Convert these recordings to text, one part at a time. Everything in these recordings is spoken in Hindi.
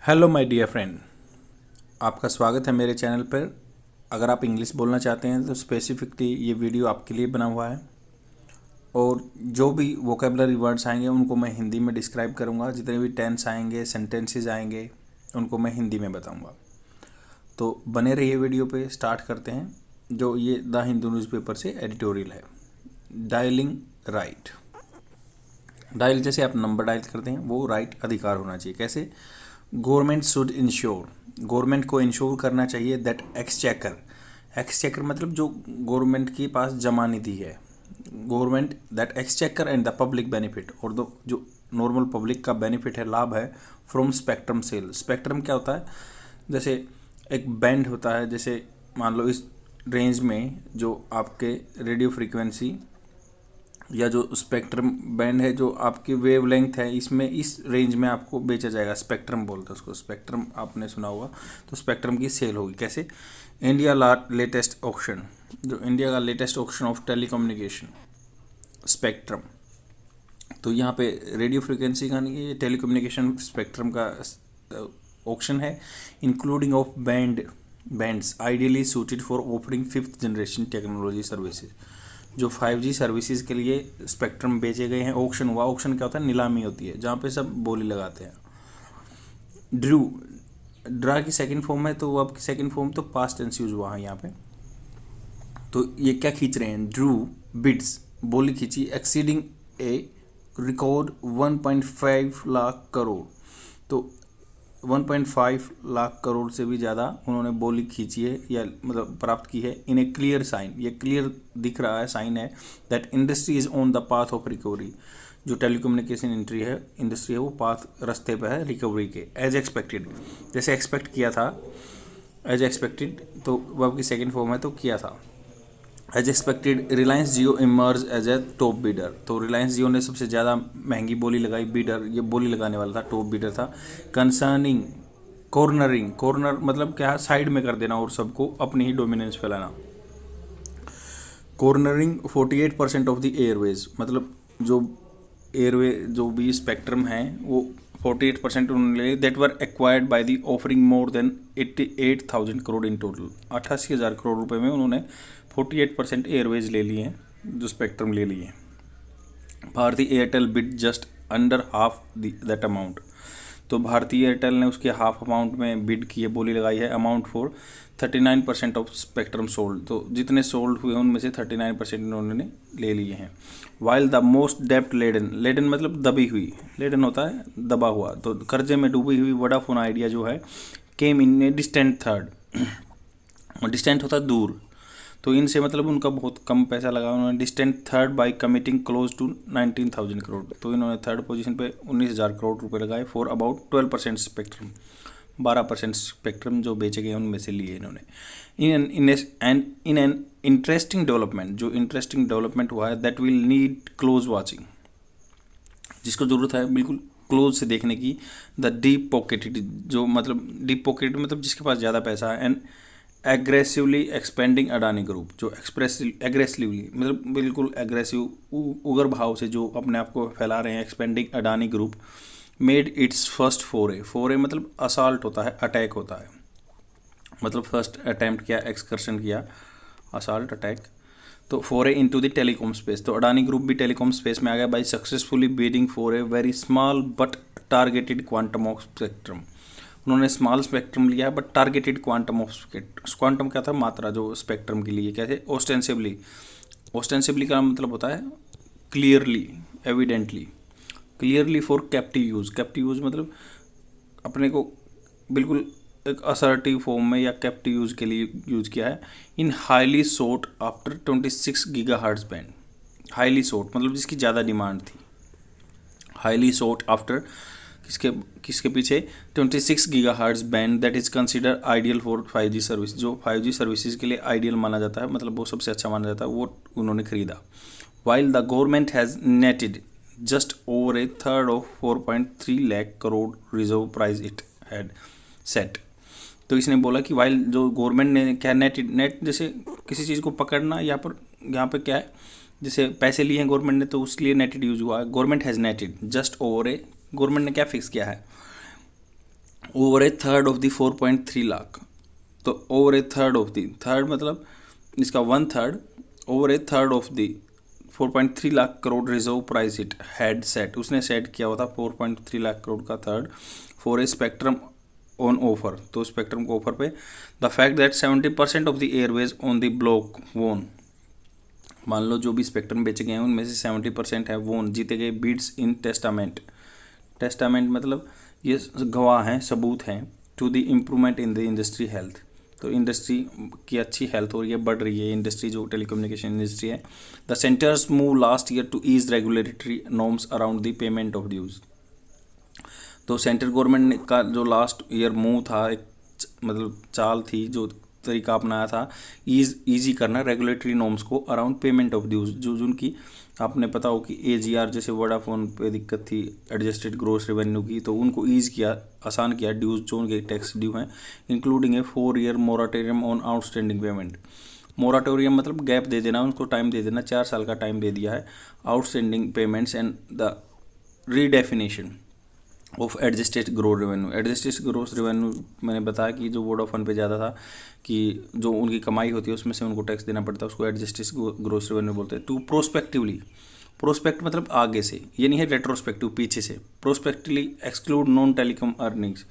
हेलो माय डियर फ्रेंड, आपका स्वागत है मेरे चैनल पर। अगर आप इंग्लिश बोलना चाहते हैं तो स्पेसिफिकली ये वीडियो आपके लिए बना हुआ है। और जो भी वोकेबलरी वर्ड्स आएंगे उनको मैं हिंदी में डिस्क्राइब करूँगा। जितने भी टेंस आएंगे, सेंटेंसेस आएंगे, उनको मैं हिंदी में बताऊँगा। तो बने रहिए वीडियो पे। स्टार्ट करते हैं। जो ये द हिंदू न्यूज़पेपर से एडिटोरियल है। Dialing right. डायल जैसे आप नंबर डायल करते हैं, वो राइट अधिकार होना चाहिए। कैसे? गवर्नमेंट शुड इंश्योर, गवर्नमेंट को इंश्योर करना चाहिए दैट एक्सचेकर, एक्सचेकर मतलब जो गवर्नमेंट के पास जमा निधि है, government that exchequer and the public benefit, और दो जो नॉर्मल पब्लिक का बेनिफिट है, लाभ है, फ्रॉम स्पेक्ट्रम सेल। स्पेक्ट्रम क्या होता है? जैसे एक बैंड होता है, जैसे मान लो इस रेंज में जो आपके रेडियो फ्रीक्वेंसी या जो स्पेक्ट्रम बैंड है, जो आपकी वेवलेंथ है, इसमें इस रेंज में आपको बेचा जाएगा। स्पेक्ट्रम बोलते हैं उसको। स्पेक्ट्रम आपने सुना होगा। तो स्पेक्ट्रम की सेल होगी। कैसे? इंडिया लेटेस्ट ऑक्शन, जो इंडिया का latest auction of telecommunication, spectrum. तो यहाँ पे रेडियो फ्रिक्वेंसी का नहीं, ये टेलीकम्युनिकेशन स्पेक्ट्रम का ऑक्शन है। Including of bands ideally suited for offering 5th generation technology services. जो 5G सर्विसेज के लिए स्पेक्ट्रम बेचे गए हैं। ऑक्शन हुआ। ऑक्शन क्या होता है? नीलामी होती है, जहाँ पे सब बोली लगाते हैं। ड्रा की सेकंड फॉर्म है, तो वो आपकी सेकंड फॉर्म तो पास्ट टेंस यूज हुआ है यहाँ पे। तो ये क्या खींच रहे हैं? ड्रू बिड्स, बोली खींची, एक्सीडिंग ए रिकॉर्ड 1.5 लाख करोड़। तो 1.5 लाख करोड़ से भी ज़्यादा उन्होंने बोली खींची है, या मतलब प्राप्त की है। इन ए क्लियर साइन, ये क्लियर दिख रहा है, साइन है, that industry is on the path of recovery. जो टेलीकम्युनिकेशन इंडस्ट्री है वो पाथ, रास्ते पे है रिकवरी के। एज एक्सपेक्टेड, जैसे एक्सपेक्ट किया था, एज एक्सपेक्टेड, तो वो आपकी सेकेंड फॉर्म है, तो किया था। As expected Reliance Jio emerge as a top bidder. तो रिलायंस जियो ने सबसे ज़्यादा महंगी बोली लगाई। बीडर, ये बोली लगाने वाला था, टॉप बीडर था। कंसर्निंग कॉर्नरिंग, कॉर्नर मतलब क्या? साइड में कर देना और सबको अपनी ही डोमिनेंस फैलाना। कॉर्नरिंग 48% ऑफ द एयरवेज, मतलब जो एयरवे जो भी स्पेक्ट्रम है वो 48% उन्होंने ले। That were acquired by the offering more than 88,000 crore in total. 88,000 crore रुपए में उन्होंने 48% एयरवेज ले लिए हैं, जो स्पेक्ट्रम ले लिए हैं। Bharti Airtel bid just under half that amount. तो भारतीय एयरटेल ने उसके हाफ अमाउंट में बिड की है, बोली लगाई है। Amount for 39% of spectrum sold. तो जितने सोल्ड हुए उनमें से 39% उन्होंने ले लिए हैं। वाइल द मोस्ट डेप्ट लेडन, लेडन मतलब दबी हुई, लेडन होता है दबा हुआ, तो कर्जे में डूबी हुई वोडाफोन आइडिया जो है, केम इन ए डिस्टेंट थर्ड। डिस्टेंट होता है दूर, तो इनसे मतलब उनका बहुत कम पैसा लगा। उन्होंने distant third by committing close to 19,000 crore. तो इन्होंने थर्ड पोजीशन पे 19,000 करोड़ रुपए लगाए फॉर अबाउट 12% स्पेक्ट्रम। 12% स्पेक्ट्रम जो बेचे गए उनमें से लिए इन्होंने। इन एन इंटरेस्टिंग डेवलपमेंट, जो इंटरेस्टिंग डेवलपमेंट हुआ है, that will need close watching, जिसको ज़रूरत है बिल्कुल क्लोज से देखने की। द डीप पॉकेटेड, जो मतलब डीप पॉकेटेड मतलब जिसके पास ज़्यादा पैसा है। And aggressively expanding Adani group, जो एग्रेसिवली मतलब बिल्कुल एग्रेसिव उग्र भाव से जो अपने आप को फैला रहे हैं, expanding Adani group, made it's first फोरे मतलब असाल्ट होता है, अटैक होता है, मतलब फर्स्ट अटैम्प्ट किया, एक्सकर्शन किया, असाल्ट अटैक। तो फोरे इनटू द टेलीकॉम स्पेस, तो अडानी ग्रुप भी टेलीकॉम स्पेस में आ गया by successfully bidding for a very small but targeted quantum of spectrum. उन्होंने स्मॉल स्पेक्ट्रम लिया है but targeted quantum of quantum क्या था? मात्रा, जो स्पेक्ट्रम के लिए। कैसे? ऑस्टेंसिवली, ऑस्टेंसिवली का मतलब होता है clearly, evidently. Clearly for captive use, captive use मतलब अपने को बिल्कुल एक असर्टिव फॉर्म में या कैप्टिव यूज़ के लिए यूज़ किया है। In highly sought after 26 gigahertz band. Highly sought मतलब जिसकी ज़्यादा डिमांड थी। हाईली सोट आफ्टर किसके पीछे? 26 gigahertz band that is consider ideal for 5G service, जो 5G सर्विसेज के लिए आइडियल माना जाता है, मतलब वो सबसे अच्छा माना जाता है, वो उन्होंने खरीदा। While the government has netted just over a third of 4.3 lakh crore reserve price it had set. तो इसने बोला कि वाइल जो गवर्नमेंट ने क्या नेटेड, नेट जैसे किसी चीज़ को पकड़ना, यहाँ पर क्या है, जैसे पैसे लिए हैं गवर्नमेंट ने तो उसके लिए नेटेड यूज हुआ है। Government has netted just over a, government ने क्या फिक्स किया है? Over a third of the 4.3 lakh. तो over a third of the, third मतलब इसका 1/3, over a third of the 4.3 lakh crore reserve price it had set, उसने सेट किया हुआ था 4.3 लाख करोड़ का third for a spectrum on offer, तो स्पेक्ट्रम को ऑफर पे। The fact that 70% of the Airways on the block वोन, मान लो जो भी स्पेक्ट्रम बेचे गए हैं उनमें से 70% है वोन, जीते गए बीड्स इन टेस्टामेंट। टेस्टामेंट मतलब ये गवाह हैं, सबूत हैं, to the improvement in the industry health, तो इंडस्ट्री की अच्छी हेल्थ हो रही है, बढ़ रही है इंडस्ट्री, जो टेलीकम्युनिकेशन इंडस्ट्री है। The centre's move last year to ease regulatory norms around the payment of dues. तो सेंट्रल गवर्नमेंट का जो लास्ट ईयर मूव था, एक मतलब चाल थी, जो तरीका अपनाया था ईजी करना रेगुलेटरी नॉर्म्स को अराउंड पेमेंट ऑफ ड्यूज, जो जिनकी आपने पता हो कि AGR जैसे वोडाफोन पे दिक्कत थी एडजस्टेड ग्रोस रेवेन्यू की, तो उनको ईज किया, आसान किया ड्यूज जो उनके टैक्स ड्यू हैं, including A 4-year moratorium on outstanding payment. Moratorium मतलब गैप दे देना, उनको टाइम दे देना, 4 साल का टाइम दे दिया है outstanding payments, and the redefinition of adjusted gross revenue. Adjusted gross revenue मैंने बताया कि जो वोडाफोन पे ज़्यादा था कि जो उनकी कमाई होती है उसमें से उनको टैक्स देना पड़ता है, उसको एडजस्टेड ग्रोस रेवेन्यू बोलते हैं। टू प्रोस्पेक्टिवली, प्रोस्पेक्ट मतलब आगे से, ये नहीं है रेट्रोस्पेक्टिव पीछे से, prospectively exclude non telecom earnings,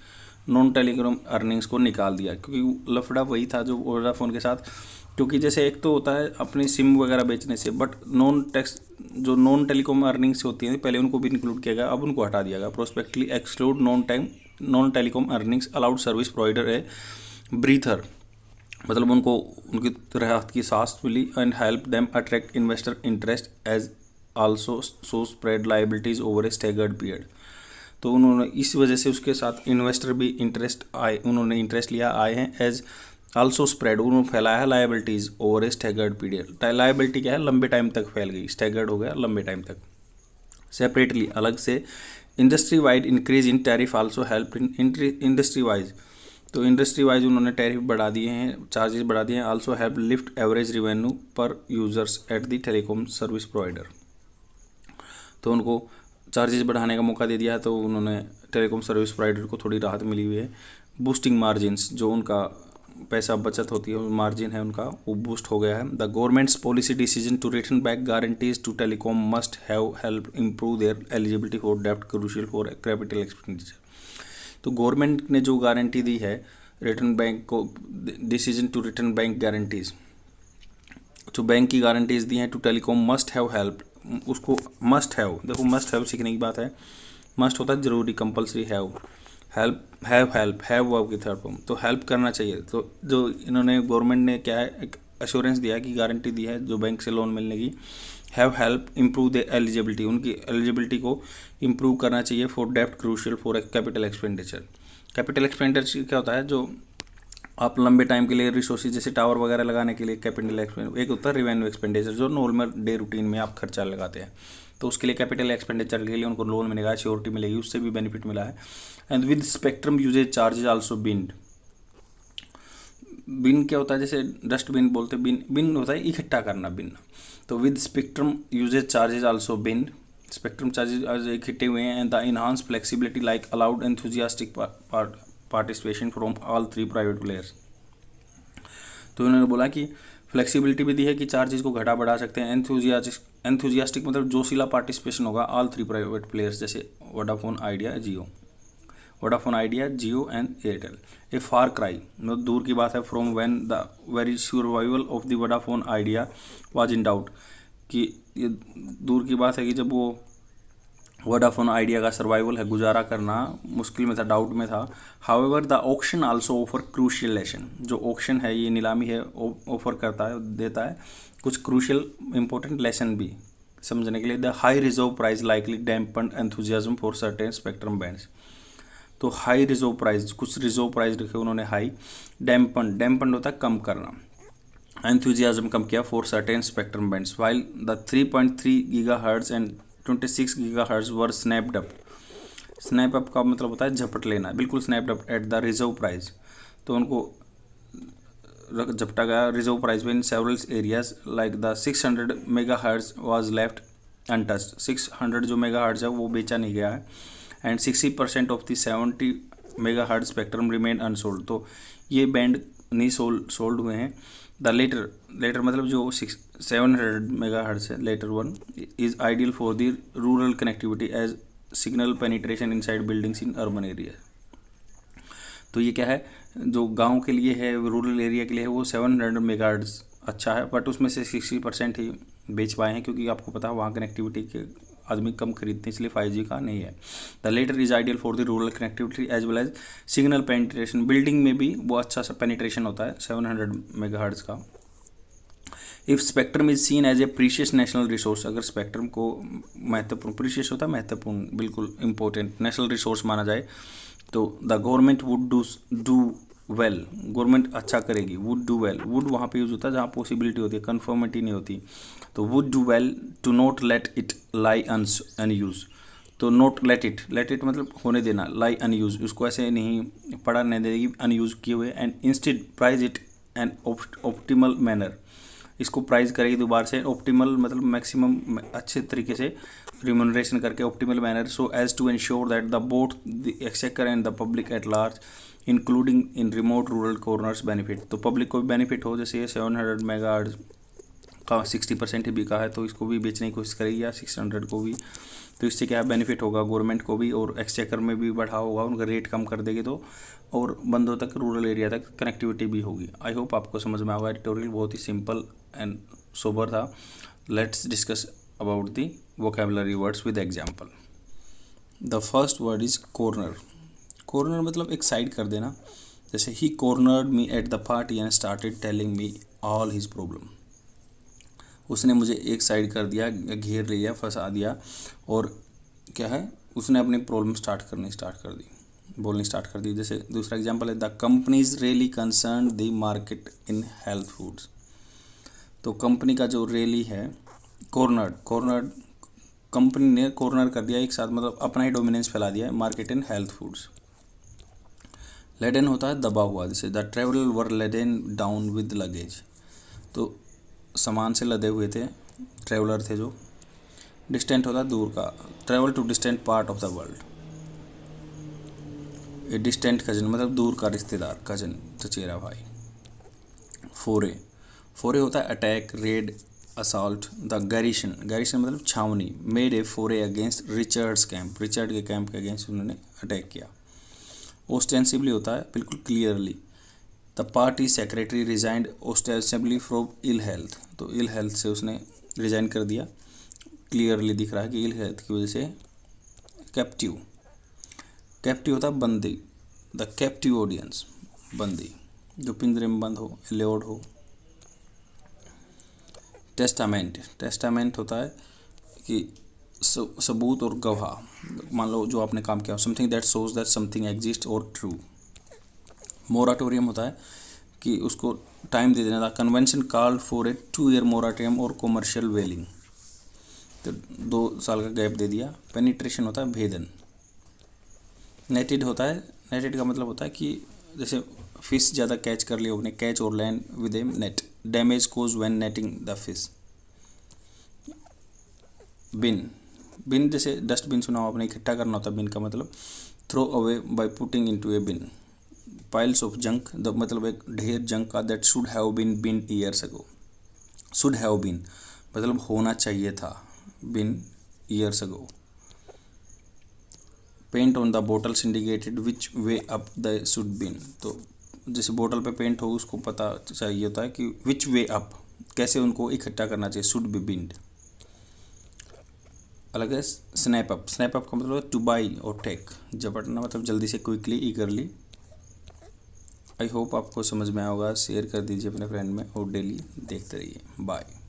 non telecom earnings को निकाल दिया, क्योंकि लफड़ा वही था जो वोडाफोन के साथ, क्योंकि जैसे एक तो होता है अपनी सिम वगैरह बेचने से, बट नॉन टैक्स जो नॉन टेलीकॉम अर्निंग्स होती हैं पहले उनको भी इंक्लूड किया गया, अब उनको हटा दिया गया। Prospectively exclude non telecom earnings allowed service provider a breather, मतलब उनको उनकी राहत की सांस मिली, and help them attract investor interest as also so spread liabilities over a staggered period. तो उन्होंने इस वजह से उसके साथ इन्वेस्टर भी इंटरेस्ट आए, उन्होंने इंटरेस्ट लिया, आए हैं, एज आल्सो स्प्रेड, उन्होंने फैलाया है liabilities over a staggered period. Liability क्या है, लंबे टाइम तक फैल गई, स्टैगर्ड हो गया लंबे टाइम तक। सेपरेटली अलग से industry wide increase in tariff also help in industry wise, तो इंडस्ट्री वाइज उन्होंने टैरिफ बढ़ा दिए हैं, चार्जेस बढ़ा दिए हैं। Also help lift average revenue per users at the telecom service provider, तो उनको चार्जेस बढ़ाने का मौका दे दिया है, तो उन्होंने टेलीकॉम सर्विस प्रोवाइडर को थोड़ी राहत मिली हुई है। बूस्टिंग मार्जिन्स, जो उनका पैसा बचत होती है, मार्जिन है उनका, वो बूस्ट हो गया है। The government's policy decision to return back guarantees to telecom must have help improve their eligibility for डेब्ट क्रूशियल फॉर कैपिटल एक्सपेंडिचर। तो गवर्नमेंट ने जो गारंटी दी है रिटर्न बैंक को, decision to return bank guarantees, जो बैंक की गारंटीज दी हैं to telecom must have help, उसको मस्ट हैव, देखो मस्ट हैव सीखने की बात है, मस्ट होता है जरूरी, कंपलसरी, हैव वर्ब की थर्ड फॉर्म, तो हेल्प करना चाहिए। तो जो इन्होंने गवर्नमेंट ने क्या है, एक एश्योरेंस दिया कि गारंटी दी है जो बैंक से लोन मिलने की, have help improve the eligibility, उनकी एलिजिबिलिटी को इम्प्रूव करना चाहिए फॉर डेब्ट crucial for capital expenditure. Capital expenditure क्या होता है, जो आप लंबे टाइम के लिए रिसोर्सेज जैसे टावर वगैरह लगाने के लिए कैपिटल एक्सपेंडिचर, एक होता है रिवेन्यू एक्सपेंडिचर जो नॉर्मल डे रूटीन में आप खर्चा लगाते हैं, तो उसके लिए कैपिटल एक्सपेंडिचर के लिए उनको लोन मिलेगा, श्योरिटी मिलेगी, उससे भी बेनिफिट मिला है। And with spectrum usage charges also binned, bin क्या होता है, जैसे डस्टबिन बोलते हैं, बिन होता है इकट्ठा करना, बिन, तो with spectrum usage charges also binned, spectrum charges इकट्ठे हुए हैं। And the enhance flexibility like allowed enthusiastic participation from all 3 private players, तो उन्होंने बोला कि फ्लेक्सिबिलिटी भी दी है कि चार्जेस को घटा बढ़ा सकते हैं। एंथुजियास्टिक मतलब जोशीला पार्टिसिपेशन होगा ऑल 3 प्राइवेट प्लेयर्स, जैसे Vodafone idea Jio and Airtel. A far cry मतलब दूर की बात है from when the very survival of the Vodafone idea was in doubt, कि ये दूर की बात है कि जब वो वोडाफोन आइडिया का सर्वाइवल है, गुजारा करना मुश्किल में था, डाउट में था। However the auction also offer crucial lesson, जो ऑक्शन है ये नीलामी है, ऑफर करता है, देता है कुछ क्रूशियल इंपॉर्टेंट लेसन भी समझने के लिए। The high reserve price likely dampened enthusiasm for certain spectrum bands, तो हाई रिजर्व प्राइस, कुछ रिजर्व प्राइस रखे उन्होंने हाई, डैम्पन्ड होता है कम करना, एंथुजियाज्म कम किया for certain spectrum bands, while the 3.3 gigahertz and 26 gigahertz were snapped up. Snap up का मतलब होता है झपट लेना, बिल्कुल snapped up at the reserve price, तो उनको झपटा गया रिजर्व प्राइस में in several areas like the 600 megahertz was left untouched, 600 जो मेगाहर्ट्ज है वो बेचा नहीं गया है। And 60% of the megahertz spectrum remain unsold, तो ये बैंड नहीं सोल्ड हुए हैं। द लेटर मतलब जो 700 मेगाहर्ट्ज है, latter one is ideal for the rural connectivity as signal penetration inside buildings in urban area. तो ये क्या है, जो गांव के लिए है, रूरल एरिया के लिए है, वो 700 मेगाहर्ट्ज अच्छा है, बट उसमें से 60% ही बेच पाए हैं, क्योंकि आपको पता है वहाँ कनेक्टिविटी के आदमी कम खरीदते हैं, इसलिए 5G का नहीं है। The latter is ideal for the rural connectivity as well as signal penetration, building में भी वो अच्छा सा पेनिट्रेशन होता है 700 मेगाहर्ट्ज का। If spectrum is seen as a precious national resource, अगर स्पेक्ट्रम को महत्वपूर्ण, प्रीशियस होता है महत्वपूर्ण, बिल्कुल इंपॉर्टेंट नेशनल रिसोर्स माना जाए, तो the government would do well, government अच्छा करेगी, वुड डू वेल, वुड वहाँ पे यूज होता है जहाँ पॉसिबिलिटी होती है, कन्फर्मिटी नहीं होती, तो would do well to not let it lie unused, तो नॉट लेट इट मतलब होने देना, लाई अनयूज, उसको ऐसे नहीं पड़ा नहीं देगी अनयूज किए हुए, and instead price it an optimal manner, इसको प्राइस करेगी दोबारा से, ऑप्टिमल मतलब मैक्सिमम अच्छे तरीके से रिम्यूनरेशन करके, optimal manner, so as to ensure that the both the exchequer and the public at large including in remote rural corners benefit, तो पब्लिक को भी बेनिफिट हो, जैसे ये 700 मेगाहर्ट्ज का 60% ही बिका है, तो इसको भी बेचने की कोशिश करेगी, या 600 को भी, तो इससे क्या बेनिफिट होगा गवर्नमेंट को भी, और एक्सचेकर में भी बढ़ा होगा, उनका रेट कम कर देगी तो, और बंदों तक, रूरल एरिया तक कनेक्टिविटी भी होगी। आई होप आपको समझ में आएगा। एडिटोरियल बहुत ही सिंपल एंड सोबर था। Let's discuss about the vocabulary words with example. The first word is corner. Corner मतलब एक साइड कर देना, जैसे ही cornered me at the party and started telling me all his problem, उसने मुझे एक साइड कर दिया, घेर लिया, फंसा दिया, और क्या है, उसने अपनी प्रॉब्लम बोलनी स्टार्ट कर दी। जैसे दूसरा एग्जांपल है, the company is really concern the market in health foods, तो कंपनी का जो रियली है, कॉर्नर्ड कंपनी ने कॉर्नर कर दिया एक साथ, मतलब अपना ही डोमिनेंस फैला दिया है market in health foods. Laden होता है दबा हुआ, जैसे the traveller was laden down with luggage, तो सामान से लदे हुए थे, ट्रेवलर थे जो। डिस्टेंट होता है दूर का, travel to distant part of the world. A distant cousin मतलब दूर का रिश्तेदार, कजन, चचेरा भाई। फोरे होता है attack, raid, assault. The garrison मतलब छावनी, made a foray against Richard's camp, Richard के कैंप के अगेंस्ट उन्होंने अटैक किया। ओस्टेंसिबली होता है बिल्कुल clearly, the party secretary resigned ostensibly from ill health, तो इल हेल्थ से उसने रिजाइन कर दिया, क्लियरली दिख रहा है कि इल हेल्थ की वजह से। कैप्टिव होता है बंदी, द कैप्टिव ऑडियंस, बंदी जो पिंजरे में बंद हो, एल्योर्ड हो। टेस्टामेंट होता है कि सबूत और गवाह, मान लो जो आपने काम किया, something that shows that something exist और ट्रू। मोराटोरियम होता है कि उसको टाइम दे देना था, convention called for a 2 year moratorium और कॉमर्शियल वेलिंग, तो 2 साल का गैप दे दिया। पेनिट्रेशन होता है भेदन। नेटेड का मतलब होता है कि जैसे फिश ज़्यादा कैच कर लिया आपने, कैच और land with a net. Damage cause when netting the fish. Bin जैसे डस्टबिन सुना हो आपने, इकट्ठा करना होता है, बिन का मतलब throw away by putting into a bin. Piles of junk मतलब एक ढेर जंक का, that should have been bin years ago. Should have been मतलब होना चाहिए था, bin years ago. Paint on the bottles indicated which way up the should been, तो जैसे बोतल पे पेंट हो उसको पता चाहिए होता है कि विच वे अप, कैसे उनको इकट्ठा करना चाहिए, शुड बी बिन्ड। अलग है स्नैप अप का मतलब टू बाई और टेक, झपटना मतलब जल्दी से, क्विकली, ईगरली। आई होप आपको समझ में आएगा। शेयर कर दीजिए अपने फ्रेंड में और डेली देखते रहिए। बाय।